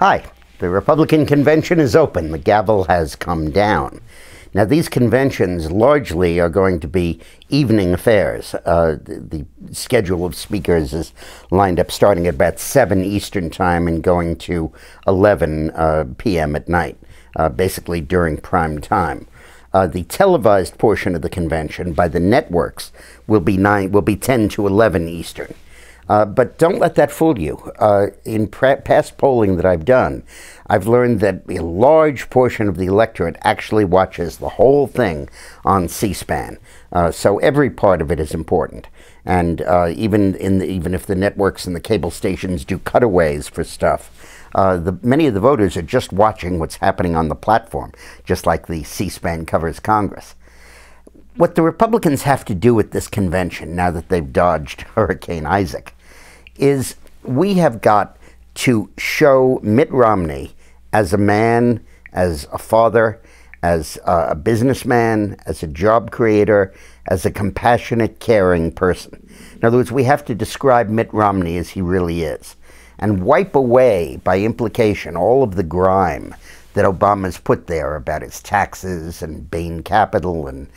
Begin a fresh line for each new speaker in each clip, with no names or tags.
Hi, the Republican convention is open. The gavel has come down. Now, these conventions largely are going to be evening affairs. The schedule of speakers is lined up starting at about 7 Eastern time and going to 11 p.m. at night, basically during prime time. The televised portion of the convention by the networks will be 10 to 11 Eastern. But don't let that fool you. In past polling that I've done, I've learned that a large portion of the electorate actually watches the whole thing on C-SPAN. So every part of it is important. And even if the networks and the cable stations do cutaways for stuff, many of the voters are just watching what's happening on the platform, just like the C-SPAN covers Congress. What the Republicans have to do with this convention, now that they've dodged Hurricane Isaac, is we have got to show Mitt Romney as a man, as a father, as a businessman, as a job creator, as a compassionate, caring person. In other words, we have to describe Mitt Romney as he really is and wipe away, by implication, all of the grime that Obama's put there about his taxes and Bain Capital and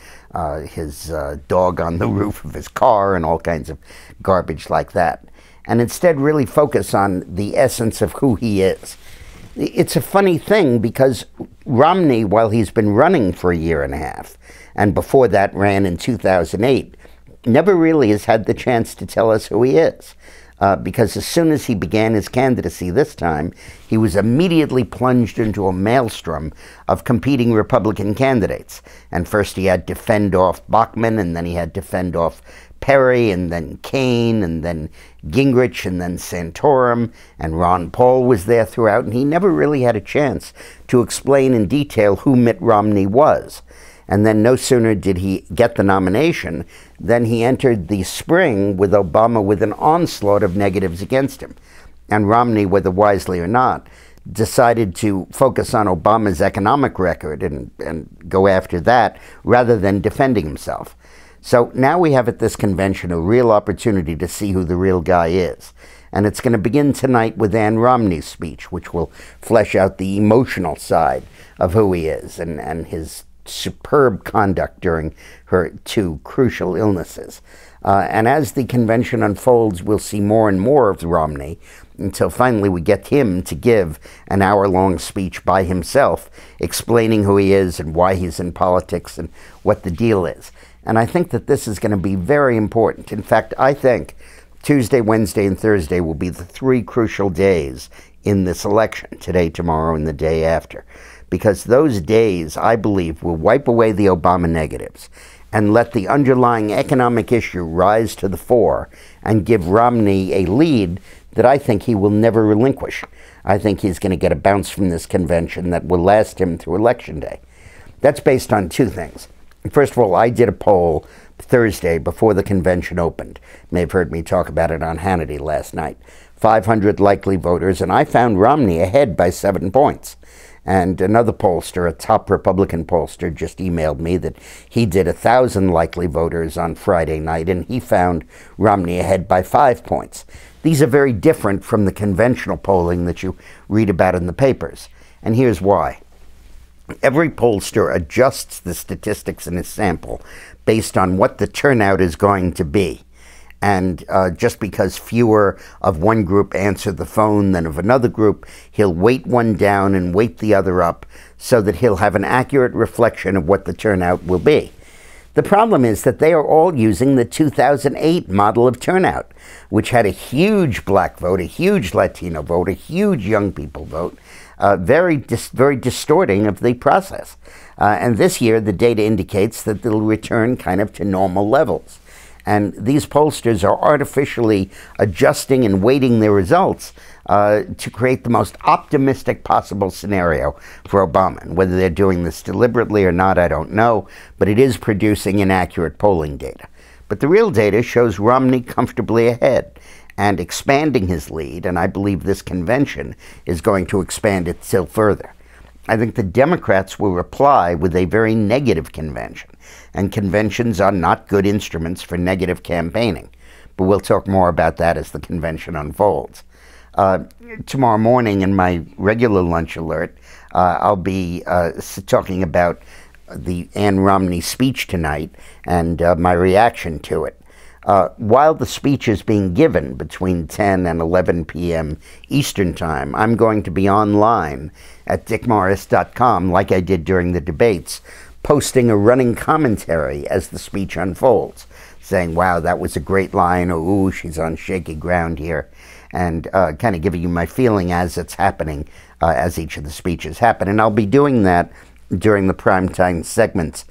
his dog on the roof of his car and all kinds of garbage like that, and instead really focus on the essence of who he is. It's a funny thing because Romney, while he's been running for a year and a half, and before that ran in 2008, never really has had the chance to tell us who he is. Because as soon as he began his candidacy this time, he was immediately plunged into a maelstrom of competing Republican candidates. And first he had to fend off Bachmann, and then he had to fend off Perry, and then Kaine, and then Gingrich, and then Santorum, and Ron Paul was there throughout, and he never really had a chance to explain in detail who Mitt Romney was. And then no sooner did he get the nomination than he entered the spring with Obama with an onslaught of negatives against him. And Romney, whether wisely or not, decided to focus on Obama's economic record and go after that rather than defending himself. So now we have at this convention a real opportunity to see who the real guy is. And it's going to begin tonight with Ann Romney's speech, which will flesh out the emotional side of who he is and his superb conduct during her 2 crucial illnesses. And as the convention unfolds, we'll see more and more of Romney until finally we get him to give an hour-long speech by himself explaining who he is and why he's in politics and what the deal is. And I think that this is going to be very important. In fact, I think Tuesday, Wednesday, and Thursday will be the 3 crucial days in this election, today, tomorrow, and the day after. Because those days, I believe, will wipe away the Obama negatives and let the underlying economic issue rise to the fore and give Romney a lead that I think he will never relinquish. I think he's going to get a bounce from this convention that will last him through Election Day. That's based on 2 things. First of all, I did a poll Thursday before the convention opened. You may have heard me talk about it on Hannity last night. 500 likely voters, and I found Romney ahead by 7 points. And another pollster, a top Republican pollster, just emailed me that he did 1,000 likely voters on Friday night, and he found Romney ahead by 5 points. These are very different from the conventional polling that you read about in the papers. And here's why. Every pollster adjusts the statistics in his sample based on what the turnout is going to be. And just because fewer of one group answer the phone than of another group, he'll weight one down and weight the other up so that he'll have an accurate reflection of what the turnout will be. The problem is that they are all using the 2008 model of turnout, which had a huge black vote, a huge Latino vote, a huge young people vote, very distorting of the process. And this year, the data indicates that they'll return kind of to normal levels. And these pollsters are artificially adjusting and weighting their results to create the most optimistic possible scenario for Obama. And whether they're doing this deliberately or not, I don't know, but it is producing inaccurate polling data. But the real data shows Romney comfortably ahead and expanding his lead, and I believe this convention is going to expand it still further. I think the Democrats will reply with a very negative convention, and conventions are not good instruments for negative campaigning. But we'll talk more about that as the convention unfolds. Tomorrow morning in my regular lunch alert, I'll be talking about the Ann Romney speech tonight and my reaction to it. While the speech is being given between 10 and 11 p.m. Eastern Time, I'm going to be online at dickmorris.com, like I did during the debates, posting a running commentary as the speech unfolds, saying, wow, that was a great line, or ooh, she's on shaky ground here, and kind of giving you my feeling as it's happening, as each of the speeches happen. And I'll be doing that during the primetime segments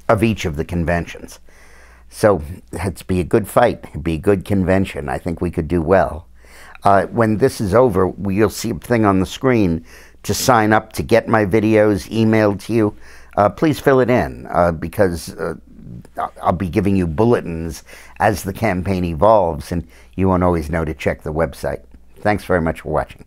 of each of the conventions. So it'd be a good fight. It'd be a good convention. I think we could do well. When this is over, you'll see a thing on the screen to sign up to get my videos emailed to you. Please fill it in because I'll be giving you bulletins as the campaign evolves, and you won't always know to check the website. Thanks very much for watching.